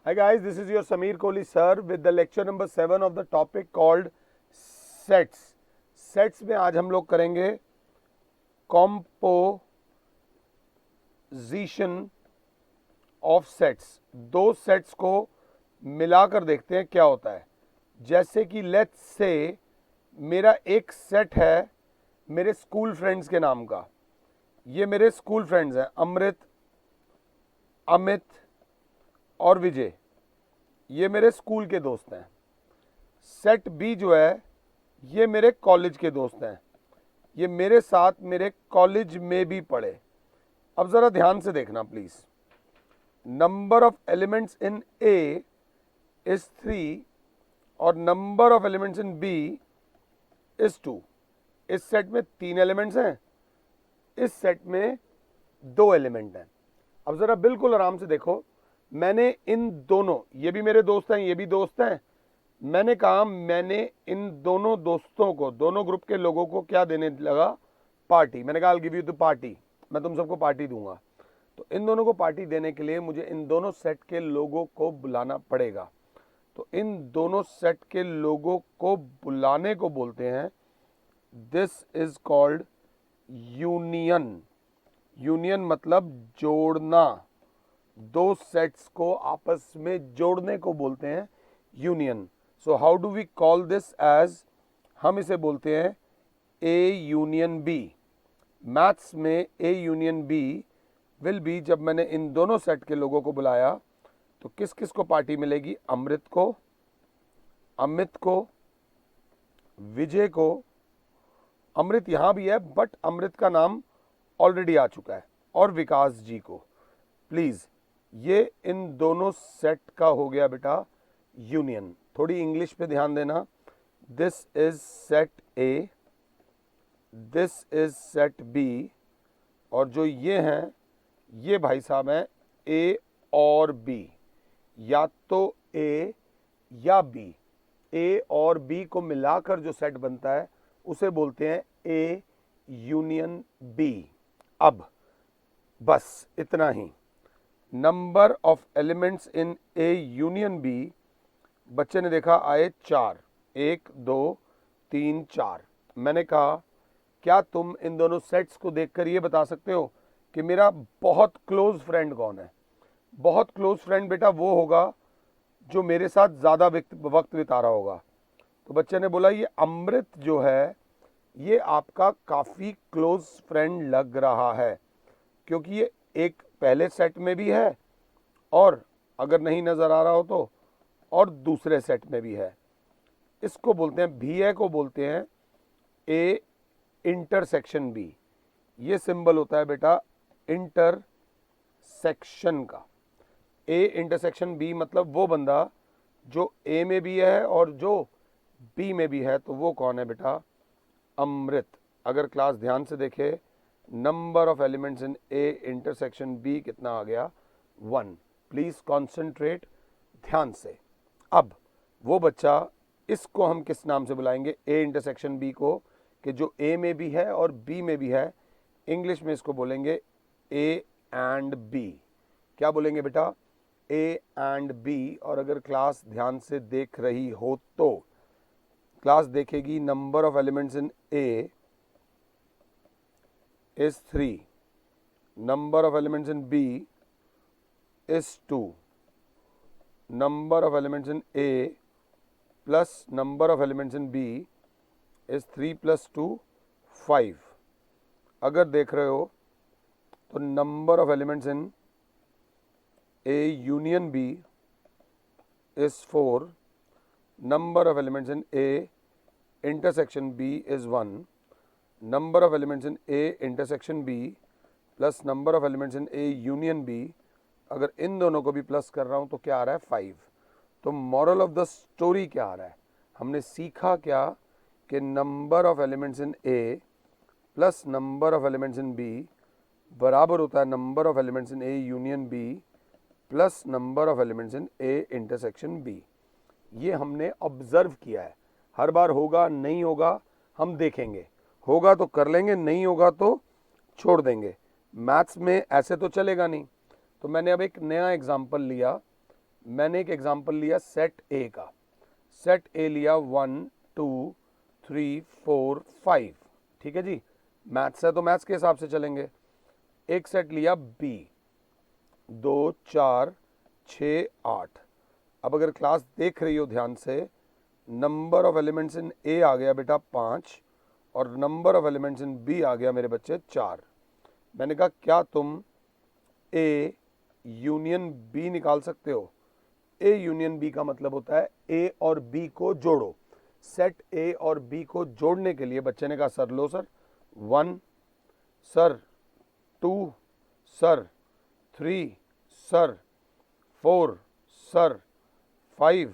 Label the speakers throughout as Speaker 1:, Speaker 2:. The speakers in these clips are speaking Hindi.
Speaker 1: Hi guys, this is your Sameer Kohli sir with the lecture number 7 of the topic called sets. Sets में आज हम लोग करेंगे composition of sets. दो सेट्स को मिलाकर देखते हैं क्या होता है. जैसे कि लेट्स से मेरा एक सेट है मेरे स्कूल फ्रेंड्स के नाम का. ये मेरे स्कूल फ्रेंड्स हैं, अमृत, अमित और विजय. ये मेरे स्कूल के दोस्त हैं. सेट बी जो है ये मेरे कॉलेज के दोस्त हैं. ये मेरे साथ मेरे कॉलेज में भी पढ़े. अब ज़रा ध्यान से देखना please. Number of elements in A is 3 और number of elements in B is 2. इस सेट में 3 एलिमेंट्स हैं, इस सेट में 2 एलिमेंट हैं. अब ज़रा बिल्कुल आराम से देखो. मैंने इन दोनों, ये भी मेरे दोस्त हैं, ये भी दोस्त हैं. मैंने कहा मैंने इन दोनों दोस्तों को, दोनों ग्रुप के लोगों को क्या देने लगा? पार्टी. मैंने कहा I give you the party, मैं तुम सबको पार्टी दूंगा. तो इन दोनों को पार्टी देने के लिए मुझे इन दोनों सेट के लोगों को बुलाना पड़ेगा. तो इन दोनों सेट के लोगों को बुलाने को बोलते हैं, this is called union. Union मतलब जोड़ना. दो सेट्स को आपस में जोड़ने को बोलते हैं union. So how do we call this as? हम इसे बोलते हैं ए यूनियन बी. मैथ्स में A union B will be, जब मैंने इन दोनों सेट के लोगों को बुलाया तो किस किस को पार्टी मिलेगी? अमृत को, अमित को, विजय को. अमृत यहां भी है बट अमृत का नाम ऑलरेडी आ चुका है, और विकास जी को. प्लीज, ये इन दोनों सेट का हो गया बेटा यूनियन. थोड़ी इंग्लिश पे ध्यान देना. This is set A, this is set B, और जो ये हैं ये भाई साहब हैं ए और बी. या तो ए या बी. ए और बी को मिलाकर जो सेट बनता है उसे बोलते हैं ए यूनियन बी. अब बस इतना ही. Number of elements in A union B, बच्चे ने देखा आए 4, 1 2 3 4. मैंने कहा क्या तुम इन दोनों सेट्स को देखकर ये बता सकते हो कि मेरा बहुत क्लोज फ्रेंड कौन है? बहुत क्लोज फ्रेंड बेटा वो होगा जो मेरे साथ ज़्यादा वक्त बिता रहा होगा. तो बच्चे ने बोला ये अमृत जो है ये आपका काफ़ी क्लोज फ्रेंड लग रहा है, क्योंकि ये एक पहले सेट में भी है, और अगर नहीं नज़र आ रहा हो तो और दूसरे सेट में भी है. इसको बोलते हैं, भी को बोलते हैं ए इंटरसेक्शन बी. ये सिंबल होता है बेटा इंटरसेक्शन का. ए इंटरसेक्शन बी मतलब वो बंदा जो ए में भी है और जो बी में भी है. तो वो कौन है बेटा? अमृत. अगर क्लास ध्यान से देखे, number of elements in A intersection B कितना आ गया? 1. प्लीज कॉन्सेंट्रेट ध्यान से. अब वो बच्चा, इसको हम किस नाम से बुलाएंगे? ए इंटरसेक्शन बी को, कि जो ए में भी है और बी में भी है. इंग्लिश में इसको बोलेंगे ए एंड बी. क्या बोलेंगे बेटा? A and B. और अगर क्लास ध्यान से देख रही हो तो क्लास देखेगी, number of elements in A is 3, number of elements in B is 2, number of elements in A plus number of elements in B is 3 plus 2 5. अगर देख रहे हो तो number of elements in A union B is 4, number of elements in A intersection B is 1, number of elements in A intersection B plus number of elements in A union B, अगर इन दोनों को भी प्लस कर रहा हूं तो क्या आ रहा है? 5. तो मॉरल ऑफ द स्टोरी क्या आ रहा है? हमने सीखा क्या कि number of elements in A plus number of elements in B बराबर होता है number of elements in A union B plus number of elements in A intersection B. ये हमने ऑब्जर्व किया है. हर बार होगा नहीं होगा हम देखेंगे. होगा तो कर लेंगे, नहीं होगा तो छोड़ देंगे. मैथ्स में ऐसे तो चलेगा नहीं. तो मैंने अब एक नया एग्जाम्पल लिया मैंने एक एग्जांपल लिया सेट ए का, सेट ए लिया 1 2 3 4 5, ठीक है जी, मैथ्स है तो मैथ्स के हिसाब से चलेंगे। एक सेट लिया बी 2 4 6 8। अब अगर क्लास देख रही हो ध्यान से, number of elements in A आ गया बेटा 5 और number of elements in B आ गया मेरे बच्चे 4। मैंने कहा क्या तुम ए यूनियन बी निकाल सकते हो? ए यूनियन बी का मतलब होता है ए और बी को जोड़ो। सेट ए और बी को जोड़ने के लिए बच्चे ने कहा सर लो sir 1 sir 2 sir 3 sir 4 sir 5,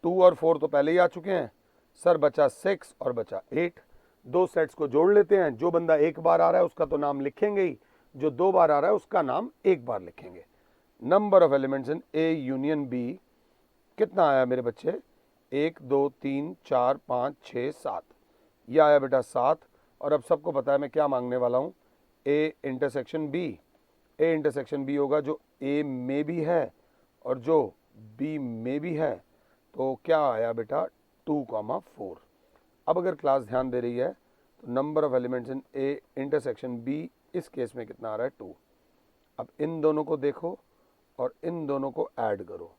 Speaker 1: 2 और 4 तो पहले ही आ चुके हैं सर, बचा 6 और बचा 8। दो सेट्स को जोड़ लेते हैं, जो बंदा एक बार आ रहा है उसका तो नाम लिखेंगे ही, जो 2 बार आ रहा है उसका नाम एक बार लिखेंगे। Number of elements in A union B कितना आया मेरे बच्चे? 1 2 3 4 5 6 7, ये आया बेटा 7। और अब सबको पता है मैं क्या मांगने वाला हूँ, A intersection B. A intersection B होगा जो ए में भी है और जो बी में भी है, तो क्या आया बेटा 2,4। अब अगर क्लास ध्यान दे रही है तो number of elements in A intersection B इस केस में कितना आ रहा है 2। अब इन दोनों को देखो और इन दोनों को ऐड करो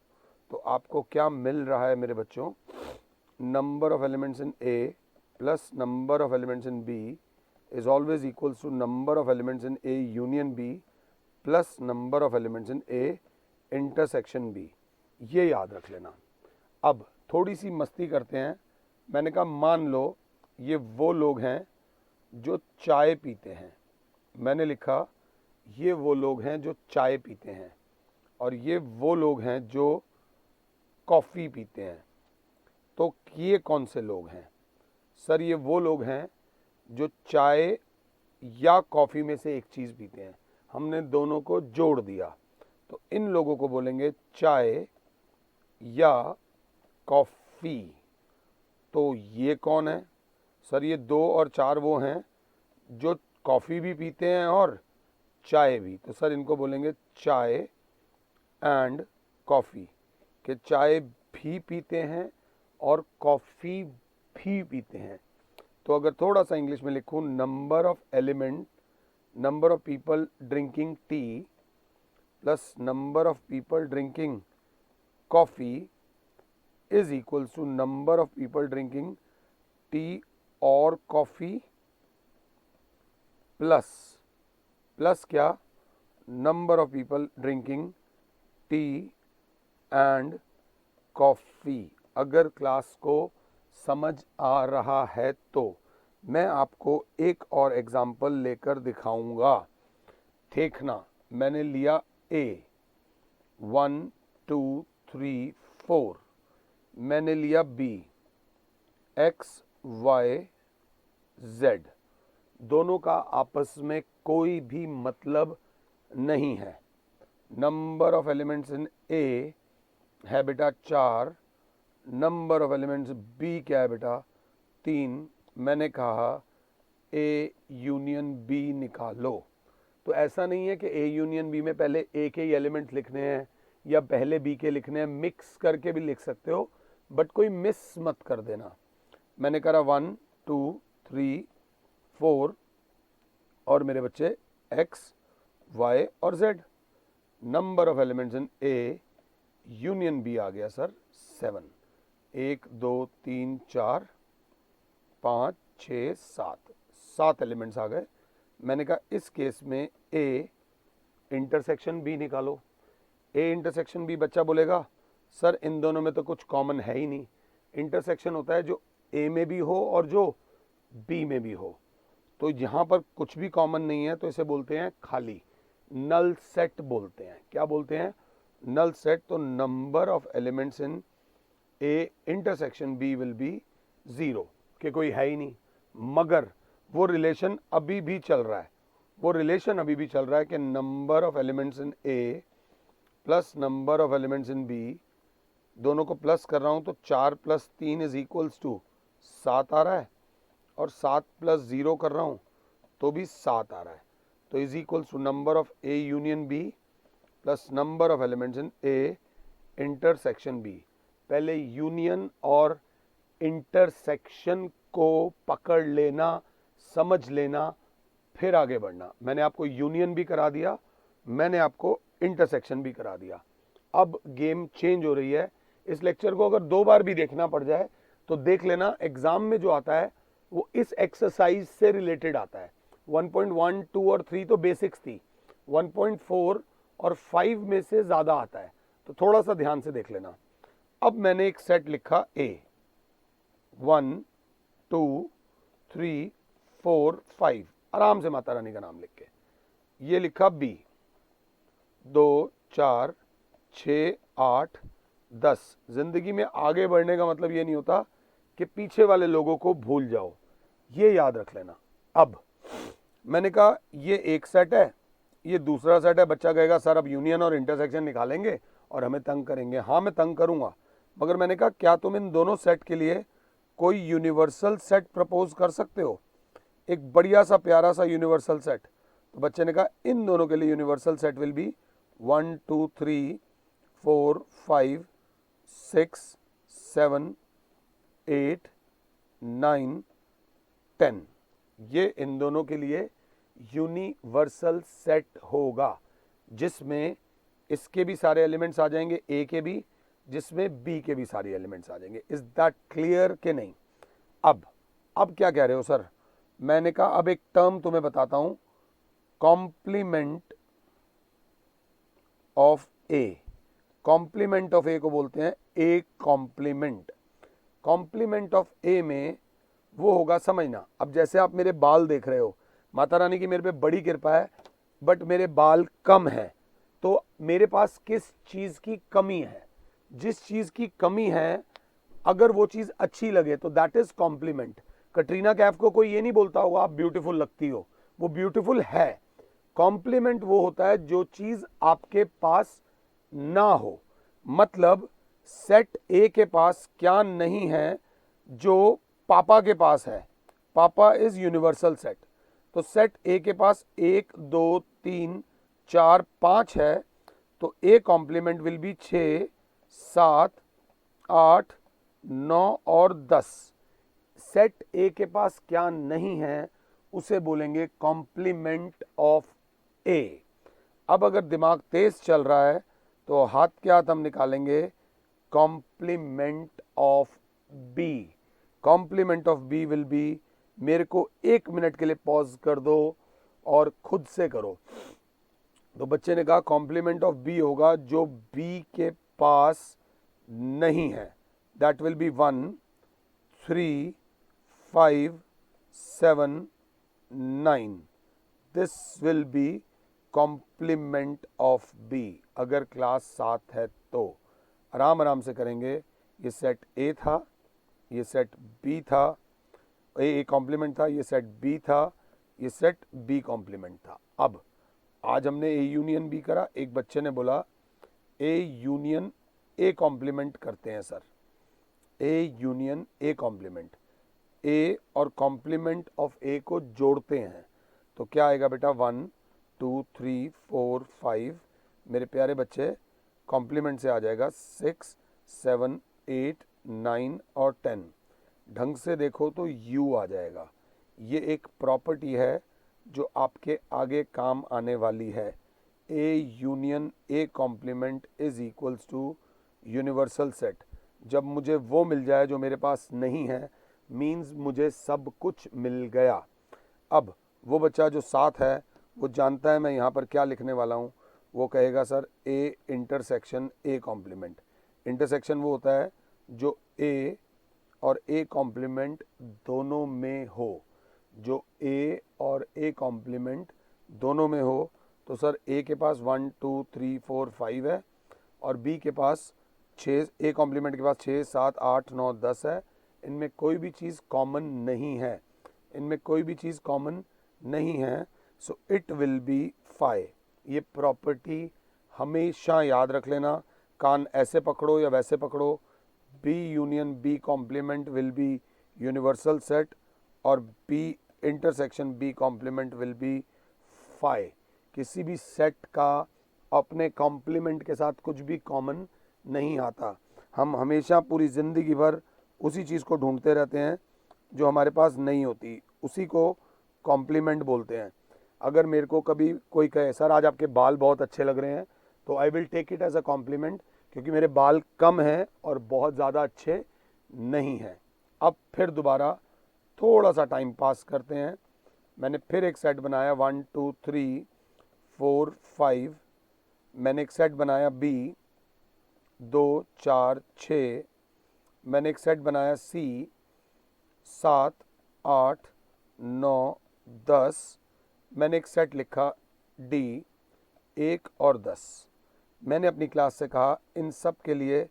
Speaker 1: तो आपको क्या मिल रहा है मेरे बच्चों? Number of elements in A plus number of elements in B is always equals to number of elements in A union B plus number of elements in A intersection B. ये याद रख लेना। अब थोड़ी सी मस्ती करते हैं। मैंने कहा मान लो ये वो लोग हैं जो चाय पीते हैं, मैंने लिखा ये वो लोग हैं जो चाय पीते हैं और ये वो लोग हैं जो कॉफ़ी पीते हैं। तो ये कौन से लोग हैं? सर ये वो लोग हैं जो चाय या कॉफ़ी में से एक चीज़ पीते हैं। हमने दोनों को जोड़ दिया तो इन लोगों को बोलेंगे चाय या कॉफ़ी। तो ये कौन है? सर ये 2 और 4 वो हैं जो कॉफ़ी भी पीते हैं और चाय भी। तो सर इनको बोलेंगे चाय एंड कॉफ़ी, कि चाय भी पीते हैं और कॉफ़ी भी पीते हैं। तो अगर थोड़ा सा इंग्लिश में लिखूं, number of element, number of people drinking tea plus number of people drinking coffee is equals to number of people drinking tea और कॉफ़ी प्लस क्या, number of people drinking tea and coffee. अगर क्लास को समझ आ रहा है तो मैं आपको एक और एग्जाम्पल लेकर दिखाऊंगा। देखना, मैंने लिया ए 1 2 3 4, मैंने लिया बी एक्स वाई जेड, दोनों का आपस में कोई भी मतलब नहीं है। नंबर ऑफ एलिमेंट्स इन ए है बेटा 4, नंबर ऑफ एलिमेंट्स बी क्या है बेटा 3। मैंने कहा ए यूनियन बी निकालो। तो ऐसा नहीं है कि ए यूनियन बी में पहले ए के ही एलिमेंट्स लिखने हैं या पहले बी के लिखने हैं, मिक्स करके भी लिख सकते हो, बट कोई मिस मत कर देना। मैंने करा 1 2 3 4 और मेरे बच्चे एक्स वाई और Z. Number of elements in A union B आ गया सर 7। 1 2 3 4 5 6 7, 7 एलिमेंट्स आ गए। मैंने कहा इस केस में ए इंटरसेक्शन बी निकालो। ए इंटरसेक्शन बी, बच्चा बोलेगा सर इन दोनों में तो कुछ कॉमन है ही नहीं। इंटरसेक्शन होता है जो ए में भी हो और जो बी में भी हो, तो यहाँ पर कुछ भी कॉमन नहीं है तो इसे बोलते हैं खाली, नल सेट बोलते हैं। क्या बोलते हैं? Null set. तो number of elements in A intersection B will be 0, कि कोई है ही नहीं। मगर वो रिलेशन अभी भी चल रहा है, वो रिलेशन अभी भी चल रहा है कि number of elements in A plus number of elements in B, दोनों को प्लस कर रहा हूं तो 4 + 3 इज इक्वल्स टू 7 आ रहा है और 7 + 0 कर रहा हूं तो भी 7 आ रहा है। तो is equals to number of A union B plus number of elements in A intersection B. पहले यूनियन और इंटरसेक्शन को पकड़ लेना, समझ लेना, फिर आगे बढ़ना। मैंने आपको यूनियन भी करा दिया, मैंने आपको इंटरसेक्शन भी करा दिया। अब गेम चेंज हो रही है। इस लेक्चर को अगर 2 बार भी देखना पड़ जाए तो देख लेना, एग्जाम में जो आता है वो इस एक्सरसाइज से रिलेटेड आता है। 1.1, 2 और 3 तो बेसिक्स थी, 1.4 और 5 में से ज्यादा आता है, तो थोड़ा सा ध्यान से देख लेना। अब मैंने एक सेट लिखा ए, 1 2 3 4 5, आराम से माता रानी का नाम लिख के। ये लिखा बी, 2 4 6 8 10। जिंदगी में आगे बढ़ने का मतलब ये नहीं होता कि पीछे वाले लोगों को भूल जाओ, ये याद रख लेना। अब मैंने कहा ये एक सेट है, ये दूसरा सेट है। बच्चा कहेगा सर अब यूनियन और इंटरसेक्शन निकालेंगे और हमें तंग करेंगे। हाँ मैं तंग करूंगा, मगर मैंने कहा क्या तुम इन दोनों सेट के लिए कोई यूनिवर्सल सेट प्रपोज कर सकते हो, एक बढ़िया सा प्यारा सा यूनिवर्सल सेट। तो बच्चे ने कहा इन दोनों के लिए यूनिवर्सल सेट विल बी 1 2 3 4 5 6 7 8 9 10। ये इन दोनों के लिए यूनिवर्सल सेट होगा, जिसमें इसके भी सारे एलिमेंट्स आ जाएंगे, ए के भी, जिसमें बी के भी सारे एलिमेंट्स आ जाएंगे। इज दैट क्लियर कि नहीं? अब क्या कह रहे हो सर? मैंने कहा अब एक टर्म तुम्हें बताता हूं, complement of A. Complement of A को बोलते हैं A complement. Complement of A में वो होगा, समझना। अब जैसे आप मेरे बाल देख रहे हो, माता रानी की मेरे पे बड़ी कृपा है, बट मेरे बाल कम है, तो मेरे पास किस चीज की कमी है? जिस चीज की कमी है, अगर वो चीज अच्छी लगे तो that is compliment. Katrina Kaif को कोई ये नहीं बोलता होगा आप ब्यूटीफुल लगती हो, वो ब्यूटीफुल है। कॉम्प्लीमेंट वो होता है जो चीज आपके पास ना हो। मतलब सेट ए के पास क्या नहीं है जो पापा के पास है? पापा इज यूनिवर्सल सेट। तो सेट ए के पास 1 2 3 4 5 है, तो ए कॉम्प्लीमेंट विल बी 6 7 8 9 और 10। सेट ए के पास क्या नहीं है उसे बोलेंगे कॉम्प्लीमेंट ऑफ ए। अब अगर दिमाग तेज चल रहा है तो हाथ के हाथ हम निकालेंगे complement of B. Complement of B will be, मेरे को 1 मिनट के लिए पॉज कर दो और खुद से करो। तो बच्चे ने कहा कॉम्प्लीमेंट ऑफ बी होगा जो बी के पास नहीं है, that will be 1 3 5 7 9। This will be complement of B. अगर क्लास 7 है तो आराम आराम से करेंगे। ये सेट ए था, ये सेट बी था, ए कॉम्प्लीमेंट था, ये सेट बी था, ये सेट बी कॉम्प्लीमेंट था। अब आज हमने ए यूनियन बी करा। एक बच्चे ने बोला ए यूनियन ए कॉम्प्लीमेंट करते हैं sir, A union A complement. A और कॉम्प्लीमेंट ऑफ ए को जोड़ते हैं तो क्या आएगा बेटा? 1 2 3 4 5। मेरे प्यारे बच्चे, कॉम्प्लीमेंट से आ जाएगा 6 7 8 9 और 10। ढंग से देखो तो यू आ जाएगा। ये एक प्रॉपर्टी है जो आपके आगे काम आने वाली है। A union A complement is equals to universal set. जब मुझे वो मिल जाए जो मेरे पास नहीं है, मीन्स मुझे सब कुछ मिल गया। अब वो बच्चा जो साथ है वो जानता है मैं यहाँ पर क्या लिखने वाला हूँ। वो कहेगा sir A intersection A complement. Intersection वो होता है जो ए और ए कॉम्प्लीमेंट दोनों में हो, जो ए और ए कॉम्प्लीमेंट दोनों में हो। तो सर ए के पास 1 2 3 4 5 है और बी के पास 6, ए कॉम्प्लीमेंट के पास 6 7 8 9 10 है। इनमें कोई भी चीज़ कॉमन नहीं है, इनमें कोई भी चीज़ कॉमन नहीं है, सो इट विल बी 5। ये प्रॉपर्टी हमेशा याद रख लेना। कान ऐसे पकड़ो या वैसे पकड़ो, B union B complement will be universal set और B intersection B complement will be 5। किसी भी सेट का अपने कॉम्प्लीमेंट के साथ कुछ भी कॉमन नहीं आता। हम हमेशा पूरी ज़िंदगी भर उसी चीज़ को ढूंढते रहते हैं जो हमारे पास नहीं होती, उसी को कॉम्प्लीमेंट बोलते हैं। अगर मेरे को कभी कोई कहे सर आज आपके बाल बहुत अच्छे लग रहे हैं, तो I will take it as a compliment, क्योंकि मेरे बाल कम हैं और बहुत ज़्यादा अच्छे नहीं हैं। अब फिर दोबारा थोड़ा सा टाइम पास करते हैं। मैंने फिर एक सेट बनाया 1 2 3 4 5। मैंने एक सेट बनाया बी 2 4 6। मैंने एक सेट बनाया सी 7 8 9 10। मैंने एक सेट लिखा डी 1 और 10। मैंने अपनी क्लास से कहा इन सब के लिए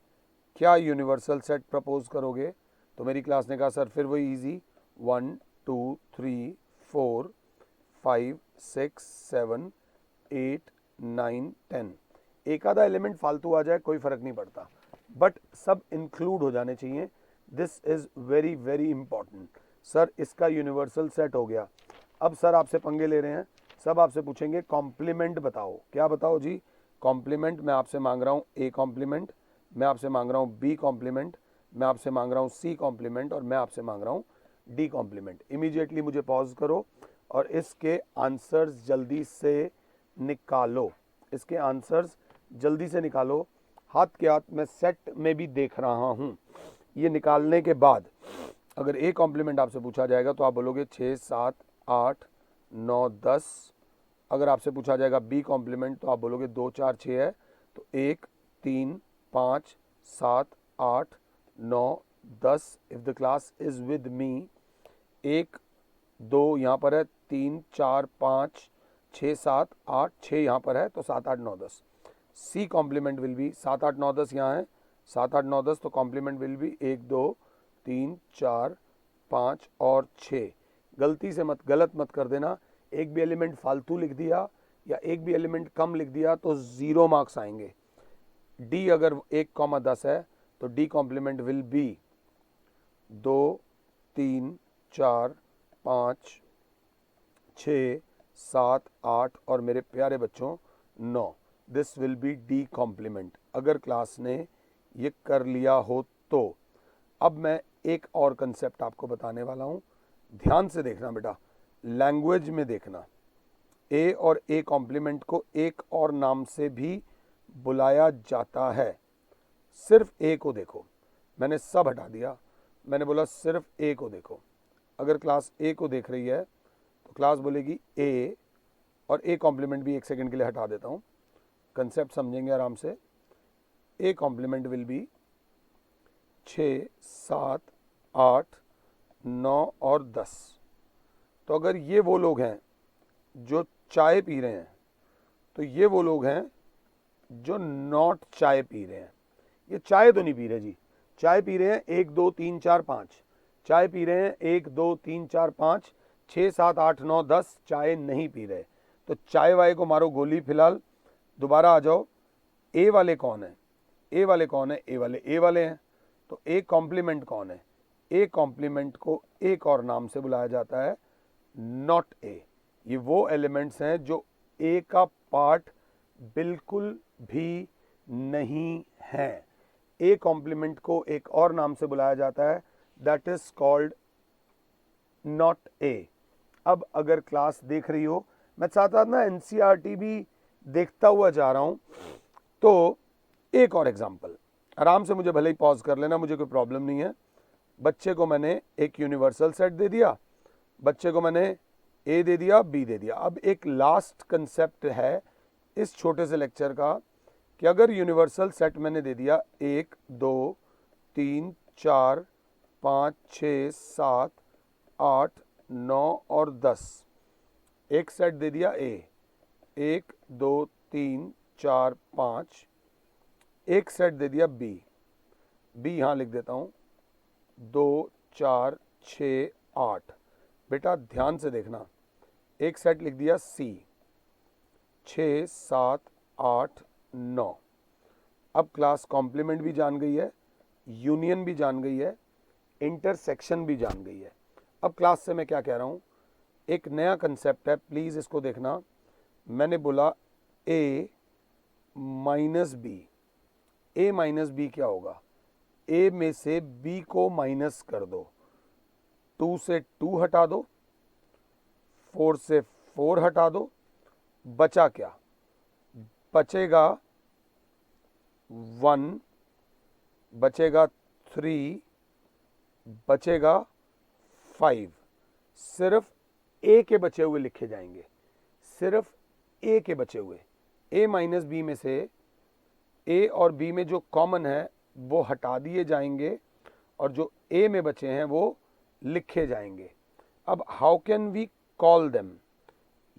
Speaker 1: क्या यूनिवर्सल सेट प्रपोज करोगे? तो मेरी क्लास ने कहा सर फिर वही इजी 1 2 3 4 5 6 7 8 9 10। एक आधा एलिमेंट फालतू आ जाए कोई फ़र्क नहीं पड़ता, बट सब इंक्लूड हो जाने चाहिए। This is very very important. Sir इसका यूनिवर्सल सेट हो गया। अब सर आपसे पंगे ले रहे हैं, सब आपसे पूछेंगे कॉम्प्लीमेंट बताओ। क्या बताओ जी? कॉम्प्लीमेंट मैं आपसे मांग रहा हूँ ए कॉम्प्लीमेंट, मैं आपसे मांग रहा हूँ बी कॉम्प्लीमेंट, मैं आपसे मांग रहा हूँ सी कॉम्प्लीमेंट, और मैं आपसे मांग रहा हूँ डी कॉम्प्लीमेंट। इमीडिएटली मुझे पॉज करो और इसके आंसर्स जल्दी से निकालो। इसके आंसर्स जल्दी से निकालो। हाथ के हाथ मैं सेट में भी देख रहा हूँ। ये निकालने के बाद अगर ए कॉम्प्लीमेंट आपसे पूछा जाएगा तो आप बोलोगे 6 7 8 9 10। अगर आपसे पूछा जाएगा बी कॉम्प्लीमेंट तो आप बोलोगे 2 4 6 है, तो 1 3 5 7 8 9 10। If the class is with me, 1 2 यहाँ पर है, 3 4 5 6 7 8 6 यहाँ पर है, तो 7 8 9 10। सी कॉम्प्लीमेंट विल बी 7 8 9 10 यहाँ है, 7 8 9 10, तो कॉम्प्लीमेंट विल बी 1 2 3 4 5 और 6। गलती से गलत मत कर देना। एक भी एलिमेंट फालतू लिख दिया या एक भी एलिमेंट कम लिख दिया तो 0 मार्क्स आएंगे। डी अगर 1,10 है तो डी कॉम्प्लीमेंट विल बी 2 3 4 5 6 7 8 और मेरे प्यारे बच्चों 9। This will be D complement अगर क्लास ने ये कर लिया हो तो। अब मैं एक और कंसेप्ट आपको बताने वाला हूँ, ध्यान से देखना बेटा, लैंग्वेज में देखना। ए और ए कॉम्प्लीमेंट को एक और नाम से भी बुलाया जाता है। सिर्फ ए को देखो, मैंने सब हटा दिया, मैंने बोला सिर्फ ए को देखो। अगर क्लास ए को देख रही है तो क्लास बोलेगी ए, और ए कॉम्प्लीमेंट भी एक सेकंड के लिए हटा देता हूँ, कंसेप्ट समझेंगे आराम से। ए कॉम्प्लीमेंट विल बी 6 7 8 9 और 10। तो अगर ये वो लोग हैं जो चाय पी रहे हैं तो ये वो लोग हैं जो नॉट चाय पी रहे हैं। ये चाय तो नहीं पी रहे जी, चाय पी रहे हैं 1 2 3 4 5, चाय पी रहे हैं 1 2 3 4 5 6 7 8 9 10, चाय नहीं पी रहे। तो चाय वाले को मारो गोली फिलहाल। दोबारा आ जाओ, ए वाले कौन है? ए वाले कौन है? ए वाले हैं। तो ए कॉम्प्लीमेंट कौन है? ए कॉम्प्लीमेंट को एक और नाम से बुलाया जाता है, नॉट ए। ये वो एलिमेंट्स हैं जो ए का पार्ट बिल्कुल भी नहीं है। ए कॉम्प्लीमेंट को एक और नाम से बुलाया जाता है, that is called not a. अब अगर क्लास देख रही हो, मैं साथ साथ ना एनसीईआरटी भी देखता हुआ जा रहा हूं, तो एक और एग्जांपल आराम से, मुझे भले ही पॉज कर लेना, मुझे कोई प्रॉब्लम नहीं है। बच्चे को मैंने एक यूनिवर्सल सेट दे दिया, बच्चे को मैंने ए दे दिया, बी दे दिया। अब एक लास्ट कंसेप्ट है इस छोटे से लेक्चर का कि अगर यूनिवर्सल सेट मैंने दे दिया 1 2 3 4 5 6 7 8 9 और 10, एक सेट दे दिया ए, 1 2 3 4 5, एक सेट दे दिया बी, बी यहाँ लिख देता हूँ 2 4 6 8। बेटा ध्यान से देखना, एक सेट लिख दिया सी 6 7 8 9। अब क्लास कॉम्प्लीमेंट भी जान गई है, यूनियन भी जान गई है, इंटरसेक्शन भी जान गई है। अब क्लास से मैं क्या कह रहा हूँ, एक नया कंसेप्ट है, प्लीज़ इसको देखना। मैंने बोला ए माइनस बी, ए माइनस बी क्या होगा, ए में से बी को माइनस कर दो, 2 से 2 हटा दो, 4 से 4 हटा दो, बचा क्या, बचेगा 1, बचेगा 3, बचेगा 5। सिर्फ ए के बचे हुए लिखे जाएंगे, सिर्फ ए के बचे हुए। ए माइनस बी में से ए और बी में जो कॉमन है वो हटा दिए जाएंगे और जो ए में बचे हैं वो लिखे जाएंगे। अब how can we call them,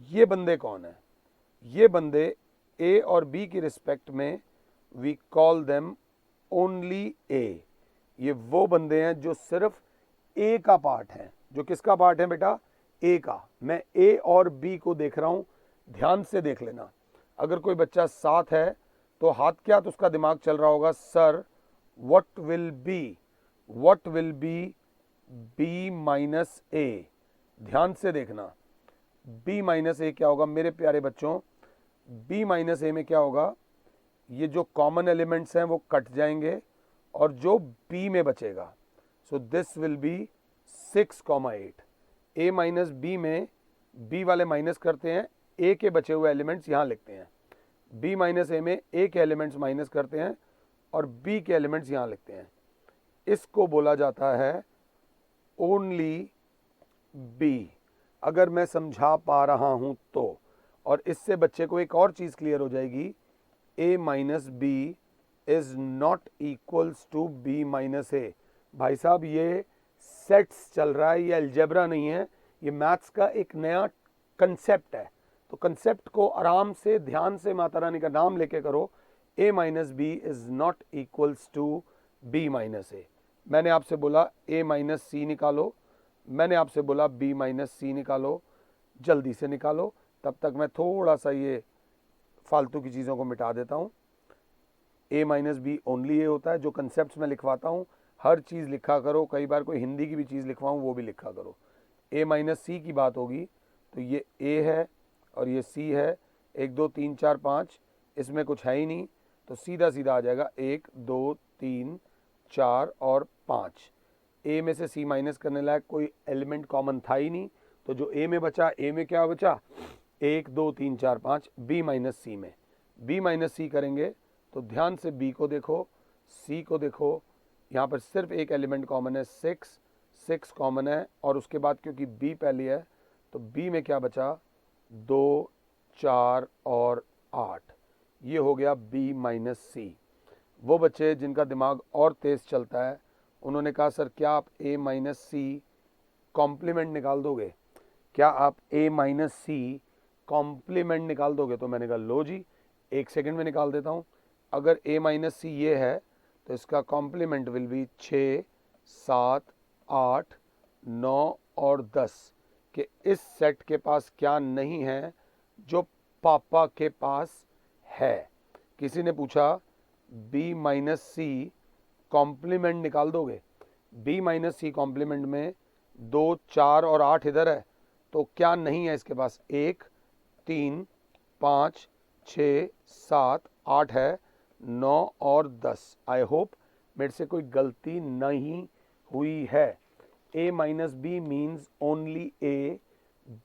Speaker 1: ये बंदे कौन है, ये बंदे ए और बी की रिस्पेक्ट में वी कॉल देम ओनली ए। ये वो बंदे हैं जो सिर्फ ए का पार्ट है। जो किसका पार्ट है बेटा, ए का। मैं ए और बी को देख रहा हूं, ध्यान से देख लेना। अगर कोई बच्चा साथ है तो हाथ क्या, तो उसका दिमाग चल रहा होगा sir what will be B minus A. ध्यान से देखना, बी माइनस ए क्या होगा मेरे प्यारे बच्चों, बी माइनस ए में क्या होगा, ये जो कॉमन एलिमेंट्स हैं वो कट जाएंगे और जो बी में बचेगा, so this will be 6,8। A minus B में बी वाले माइनस करते हैं, ए के बचे हुए एलिमेंट्स यहाँ लिखते हैं। बी माइनस ए में ए के एलिमेंट्स माइनस करते हैं और बी के एलिमेंट्स यहाँ लिखते हैं। इसको बोला जाता है ओनली बी। अगर मैं समझा पा रहा हूं तो, और इससे बच्चे को एक और चीज क्लियर हो जाएगी, A minus B is not equals to B minus A. भाई साहब ये सेट्स चल रहा है, ये अलजेब्रा नहीं है, ये मैथ्स का एक नया कंसेप्ट है। तो कंसेप्ट को आराम से ध्यान से माता रानी का नाम लेके करो। A minus B is not equals to B minus A. मैंने आपसे बोला ए माइनस सी निकालो, मैंने आपसे बोला बी माइनस सी निकालो, जल्दी से निकालो। तब तक मैं थोड़ा सा ये फालतू की चीज़ों को मिटा देता हूँ। ए माइनस बी ओनली ए होता है। जो कंसेप्ट मैं लिखवाता हूँ हर चीज़ लिखा करो, कई बार कोई हिंदी की भी चीज़ लिखवाऊँ वो भी लिखा करो। ए माइनस सी की बात होगी तो ये ए है और ये सी है, 1 2 3 4 5, इसमें कुछ है ही नहीं तो सीधा सीधा आ जाएगा 1 2 3 4 और 5। ए में से सी माइनस करने लायक कोई एलिमेंट कॉमन था ही नहीं, तो जो ए में बचा, ए में क्या बचा, 1 2 3 4 5 बी माइनस सी में। बी माइनस सी करेंगे तो ध्यान से बी को देखो, सी को देखो, यहाँ पर सिर्फ एक एलिमेंट कॉमन है, 6 कॉमन है और उसके बाद क्योंकि बी पहली है तो बी में क्या बचा, 2 4 और 8। ये हो गया बी माइनस सी। वो बच्चे जिनका दिमाग और तेज़ चलता है उन्होंने कहा सर क्या आप ए माइनस सी कॉम्प्लीमेंट निकाल दोगे, क्या आप ए माइनस सी कॉम्प्लीमेंट निकाल दोगे। तो मैंने कहा लो जी, 1 सेकंड में निकाल देता हूँ। अगर ए माइनस सी ये है तो इसका कॉम्प्लीमेंट विल बी 6 7 8 9 और 10 कि इस सेट के पास क्या नहीं है जो पापा के पास है। किसी ने पूछा बी माइनस सी कॉम्प्लीमेंट निकाल दोगे, बी माइनस सी कॉम्प्लीमेंट में 2 4 और 8 इधर है तो क्या नहीं है इसके पास, 1 3 5 6 7 8 है, 9 और 10। आई होप मेरे से कोई गलती नहीं हुई है। ए माइनस बी मीन्स ओनली ए,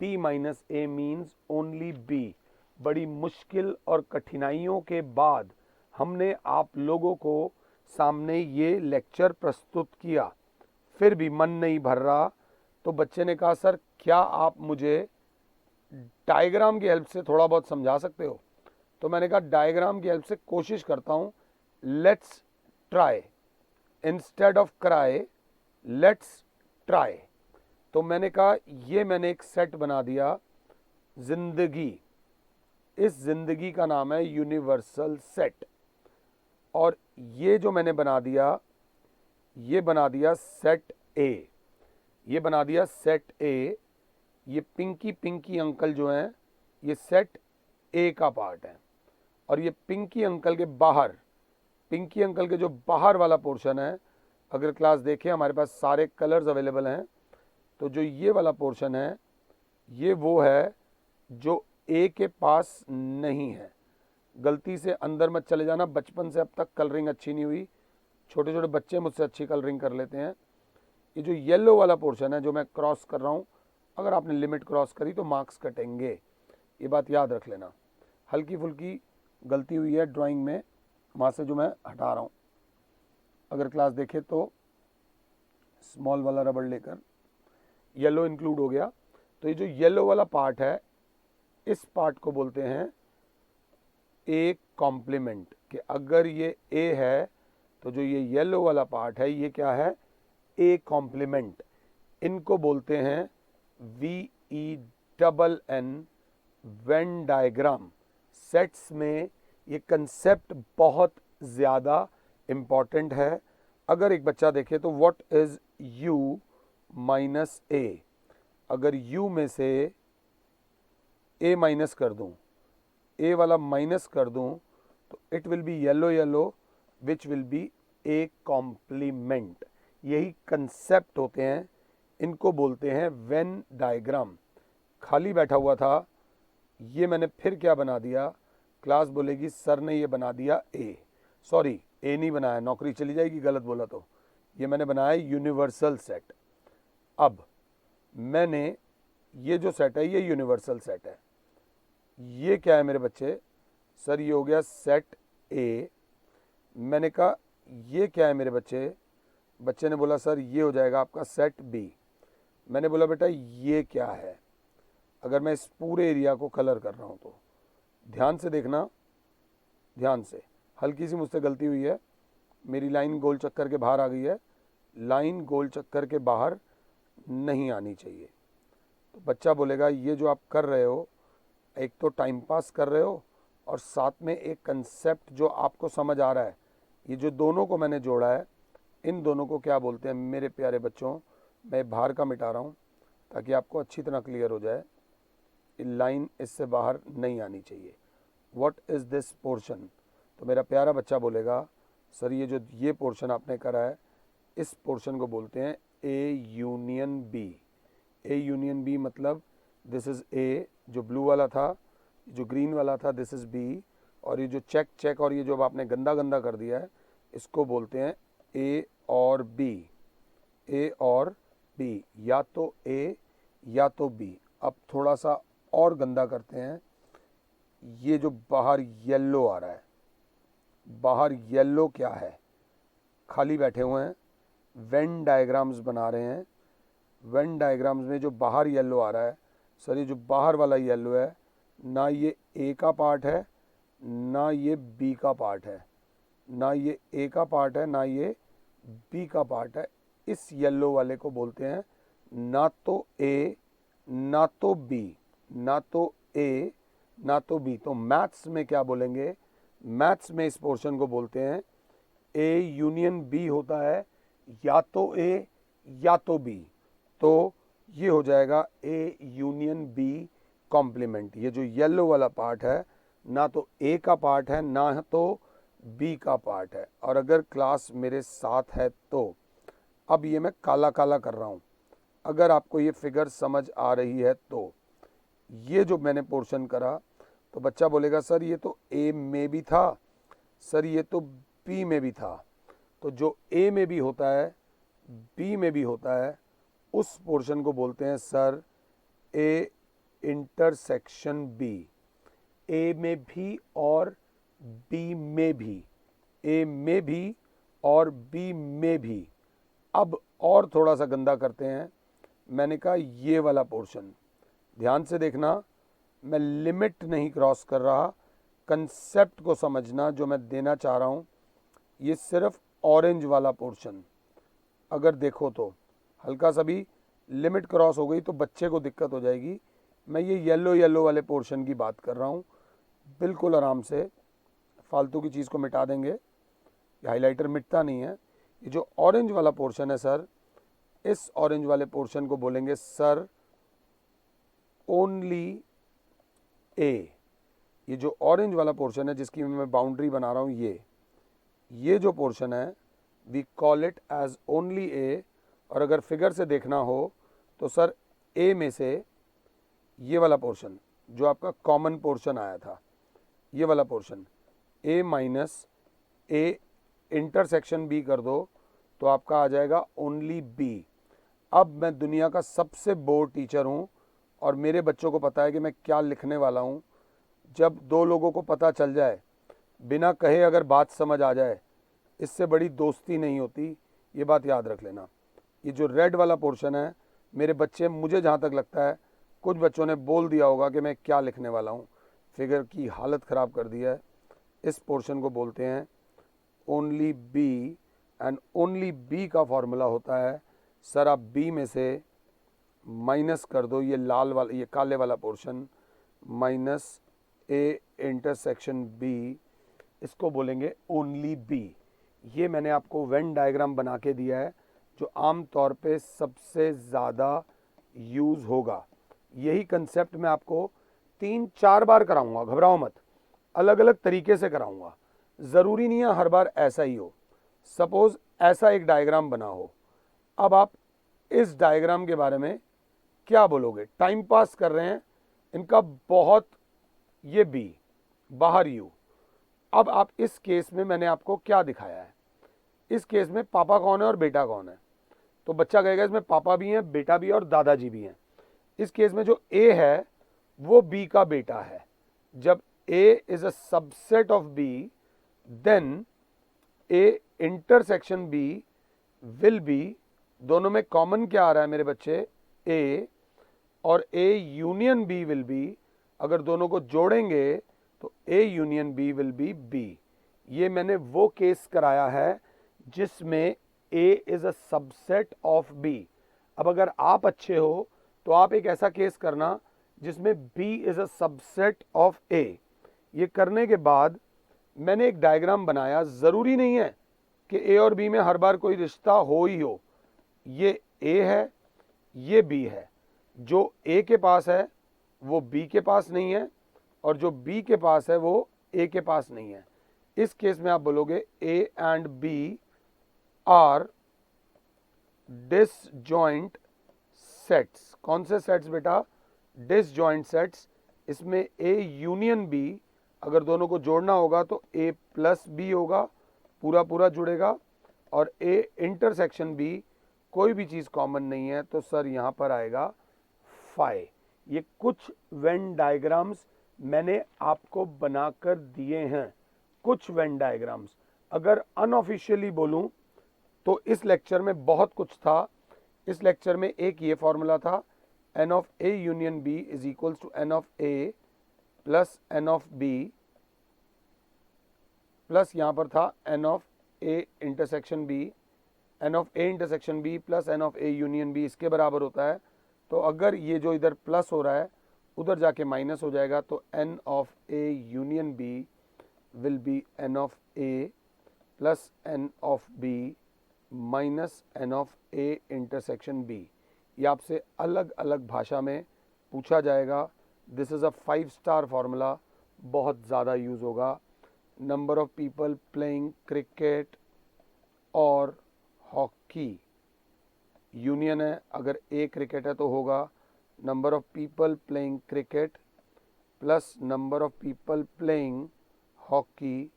Speaker 1: बी माइनस ए मीन्स ओनली बी। बड़ी मुश्किल और कठिनाइयों के बाद हमने आप लोगों को सामने ये लेक्चर प्रस्तुत किया, फिर भी मन नहीं भर रहा तो बच्चे ने कहा सर क्या आप मुझे डायग्राम की हेल्प से थोड़ा बहुत समझा सकते हो। तो मैंने कहा डायग्राम की हेल्प से कोशिश करता हूँ, let's try, instead of cry let's try. तो मैंने कहा ये मैंने एक सेट बना दिया जिंदगी, इस जिंदगी का नाम है यूनिवर्सल सेट। और ये जो मैंने बना दिया ये बना दिया सेट ए, ये बना दिया सेट ए। ये पिंकी पिंकी अंकल जो हैं ये सेट ए का पार्ट है और ये पिंकी अंकल के बाहर, पिंकी अंकल के जो बाहर वाला पोर्शन है, अगर क्लास देखें हमारे पास सारे कलर्स अवेलेबल हैं, तो जो ये वाला पोर्शन है ये वो है जो ए के पास नहीं है। गलती से अंदर मत चले जाना, बचपन से अब तक कलरिंग अच्छी नहीं हुई, छोटे छोटे बच्चे मुझसे अच्छी कलरिंग कर लेते हैं। ये जो येलो वाला पोर्शन है जो मैं क्रॉस कर रहा हूँ, अगर आपने लिमिट क्रॉस करी तो मार्क्स कटेंगे, ये बात याद रख लेना। हल्की फुल्की गलती हुई है ड्राइंग में, वहाँ से जो मैं हटा रहा हूँ। अगर क्लास देखे तो स्मॉल वाला रबड़ लेकर येलो इंक्लूड हो गया। तो ये जो येलो वाला पार्ट है, इस पार्ट को बोलते हैं ए कॉम्प्लीमेंट, कि अगर ये ए है तो जो ये येलो वाला पार्ट है ये क्या है, ए कॉम्प्लीमेंट। इनको बोलते हैं VENN, वेन डायग्राम। सेट्स में ये कंसेप्ट बहुत ज़्यादा इम्पॉर्टेंट है। अगर एक बच्चा देखे तो व्हाट इज U माइनस ए, अगर U में से A माइनस कर दूं, A वाला माइनस कर दूं, तो it will be yellow yellow which will be A complement. यही कंसेप्ट होते हैं, इनको बोलते हैं वेन डायग्राम। खाली बैठा हुआ था, ये मैंने फिर क्या बना दिया, क्लास बोलेगी सर ने ये बना दिया ए, सॉरी ए नहीं बनाया, नौकरी चली जाएगी गलत बोला तो। ये मैंने बनाया यूनिवर्सल सेट। अब मैंने ये जो सेट है ये यूनिवर्सल सेट है। ये क्या है मेरे बच्चे, सर ये हो गया सेट ए। मैंने कहा ये क्या है मेरे बच्चे, बच्चे ने बोला सर ये हो जाएगा आपका सेट बी। मैंने बोला बेटा ये क्या है, अगर मैं इस पूरे एरिया को कलर कर रहा हूँ तो ध्यान से देखना, ध्यान से। हल्की सी मुझसे गलती हुई है, मेरी लाइन गोल चक्कर के बाहर आ गई है, लाइन गोल चक्कर के बाहर नहीं आनी चाहिए। तो बच्चा बोलेगा ये जो आप कर रहे हो, एक तो टाइम पास कर रहे हो और साथ में एक कंसेप्ट जो आपको समझ आ रहा है, ये जो दोनों को मैंने जोड़ा है, इन दोनों को क्या बोलते हैं मेरे प्यारे बच्चों। मैं बाहर का मिटा रहा हूँ ताकि आपको अच्छी तरह क्लियर हो जाए। लाइन इससे बाहर नहीं आनी चाहिए। व्हाट इज़ दिस पोर्शन, तो मेरा प्यारा बच्चा बोलेगा सर ये जो ये पोर्शन आपने करा है, इस पोर्शन को बोलते हैं A union B. A union B मतलब दिस इज़ ए, जो ब्लू वाला था, जो ग्रीन वाला था दिस इज़ बी, और ये जो चेक चेक और ये जो आपने गंदा गंदा कर दिया है इसको बोलते हैं ए और बी। ए और बी, या तो ए या तो बी। अब थोड़ा सा और गंदा करते हैं, ये जो बाहर येलो आ रहा है, बाहर येलो क्या है, खाली बैठे हुए हैं, वेन डायग्राम्स बना रहे हैं। वेन डायग्राम्स में जो बाहर येलो आ रहा है, सर ये जो बाहर वाला येलो है, ना ये ए का पार्ट है ना ये बी का पार्ट है, ना ये ए का पार्ट है ना ये बी का पार्ट है। इस येलो वाले को बोलते हैं ना तो ए ना तो बी, ना तो ए ना तो बी। तो मैथ्स में क्या बोलेंगे, मैथ्स में इस पोर्शन को बोलते हैं ए यूनियन बी होता है, या तो ए या तो बी। तो ये हो जाएगा ए यूनियन बी कॉम्प्लीमेंट। ये जो येलो वाला पार्ट है ना तो ए का पार्ट है ना तो बी का पार्ट है। और अगर क्लास मेरे साथ है तो अब ये मैं काला काला कर रहा हूँ, अगर आपको ये फिगर समझ आ रही है तो ये जो मैंने पोर्शन करा, तो बच्चा बोलेगा सर ये तो ए में भी था, सर ये तो बी में भी था। तो जो ए में भी होता है बी में भी होता है, उस पोर्शन को बोलते हैं सर ए इंटरसेक्शन बी। ए में भी और बी में भी, ए में भी और बी में भी। अब और थोड़ा सा गंदा करते हैं, मैंने कहा ये वाला पोर्शन, ध्यान से देखना, मैं लिमिट नहीं क्रॉस कर रहा, कंसेप्ट को समझना जो मैं देना चाह रहा हूँ। ये सिर्फ ऑरेंज वाला पोर्शन, अगर देखो तो हल्का सा भी लिमिट क्रॉस हो गई तो बच्चे को दिक्कत हो जाएगी। मैं ये येलो येलो वाले पोर्शन की बात कर रहा हूँ, बिल्कुल आराम से, फालतू की चीज़ को मिटा देंगे, हाइलाइटर मिटता नहीं है। ये जो ऑरेंज वाला पोर्शन है सर, इस ऑरेंज वाले पोर्शन को बोलेंगे सर ओनली ए। ये जो ऑरेंज वाला पोर्शन है जिसकी मैं बाउंड्री बना रहा हूँ, ये जो पोर्शन है we call it as only A. और अगर फिगर से देखना हो तो सर ए में से ये वाला पोर्शन जो आपका कॉमन पोर्शन आया था, ये वाला portion, a minus A intersection b कर दो तो आपका आ जाएगा ओनली b। अब मैं दुनिया का सबसे बोर्ड टीचर हूँ और मेरे बच्चों को पता है कि मैं क्या लिखने वाला हूँ। जब दो लोगों को पता चल जाए, बिना कहे अगर बात समझ आ जाए, इससे बड़ी दोस्ती नहीं होती, ये बात याद रख लेना। ये जो रेड वाला पोर्शन है, मेरे बच्चे, मुझे जहाँ तक लगता है कुछ बच्चों ने बोल दिया होगा कि मैं क्या लिखने वाला हूँ, फिगर की हालत ख़राब कर दी है। इस पोर्शन को बोलते हैं only B, and only B का फॉर्मूला होता है, सर आप बी में से माइनस कर दो ये लाल वाला, ये काले वाला portion, minus A intersection B, इसको बोलेंगे ओनली बी। ये मैंने आपको वेन डायग्राम बना के दिया है जो आम तौर पे सबसे ज़्यादा यूज़ होगा। यही कंसेप्ट मैं आपको 3-4 बार कराऊंगा, घबराओ मत, अलग अलग तरीके से कराऊंगा। ज़रूरी नहीं है हर बार ऐसा ही हो। सपोज़ ऐसा एक डायग्राम बना हो, अब आप इस डायग्राम के बारे में क्या बोलोगे? टाइम पास कर रहे हैं, इनका बहुत, ये बी, बाहर यू। अब आप इस केस में मैंने आपको क्या दिखाया है, इस केस में पापा कौन है और बेटा कौन है, तो बच्चा कहेगा इसमें पापा भी हैं, बेटा भी है और दादाजी भी हैं। इस केस में जो ए है वो बी का बेटा है। जब A is a subset of B, then A intersection B will be, दोनों में कॉमन क्या आ रहा है मेरे बच्चे? ए, और A union B will be, अगर दोनों को जोड़ेंगे तो A union B will be B. ये मैंने वो केस कराया है जिसमें A is a subset of B. अब अगर आप अच्छे हो तो आप एक ऐसा केस करना जिसमें B is a subset of A. ये करने के बाद मैंने एक डायग्राम बनाया, ज़रूरी नहीं है कि ए और बी में हर बार कोई रिश्ता हो ही हो। ये ए है, ये बी है, जो ए के पास है वो बी के पास नहीं है, और जो बी के पास है वो ए के पास नहीं है। इस केस में आप बोलोगे A and B are disjoint sets. कौन से सेट्स बेटा? Disjoint sets. इसमें ए यूनियन बी, अगर दोनों को जोड़ना होगा तो ए प्लस बी होगा, पूरा पूरा जुड़ेगा, और ए इंटरसेक्शन बी, कोई भी चीज़ कॉमन नहीं है तो सर यहाँ पर आएगा फाई। ये कुछ वेन डायग्राम्स मैंने आपको बनाकर दिए हैं, कुछ वेन डायग्राम्स। अगर अनऑफिशियली बोलूं तो इस लेक्चर में बहुत कुछ था। इस लेक्चर में एक ये फॉर्मूला था, n of A union B is equals to n of A plus n of B, plus यहाँ पर था n of A intersection B, n of A intersection B plus n of A union B इसके बराबर होता है। तो अगर ये जो इधर प्लस हो रहा है उधर जाके माइनस हो जाएगा, तो n of A union B will be n of A plus n of B minus n of A intersection B. ये आपसे अलग अलग भाषा में पूछा जाएगा। This is a 5 star formula, बहुत ज़्यादा यूज़ होगा। Number of people playing cricket और हॉकी, यूनियन है, अगर ए क्रिकेट है तो होगा number of people playing cricket plus number of people playing hockey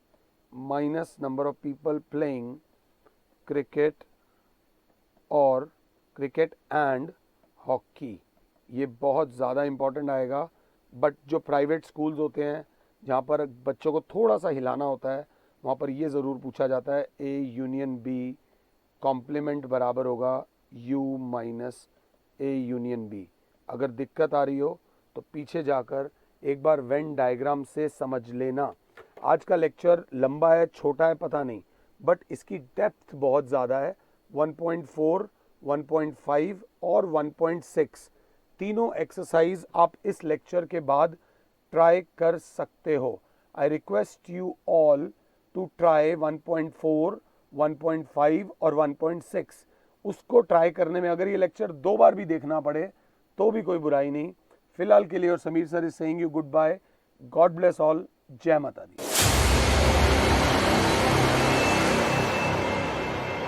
Speaker 1: minus number of people playing cricket और क्रिकेट एंड हॉकी। ये बहुत ज़्यादा इम्पॉर्टेंट आएगा। बट जो प्राइवेट स्कूल्स होते हैं जहाँ पर बच्चों को थोड़ा सा हिलाना होता है, वहाँ पर ये ज़रूर पूछा जाता है ए यूनियन बी कॉम्प्लीमेंट बराबर होगा U minus A union B. अगर दिक्कत आ रही हो तो पीछे जाकर एक बार वेन डायग्राम से समझ लेना। आज का लेक्चर लंबा है, छोटा है, पता नहीं, बट इसकी डेप्थ बहुत ज़्यादा है। 1.4, 1.5 और 1.6 तीनों एक्सरसाइज आप इस लेक्चर के बाद ट्राई कर सकते हो। I request you all to try 1.4, 1.5 और 1.6। उसको ट्राई करने में अगर ये लेक्चर 2 बार भी देखना पड़े तो भी कोई बुराई नहीं। फिलहाल के लिए और Sameer sir is saying you good bye. God bless all. जय माता दी।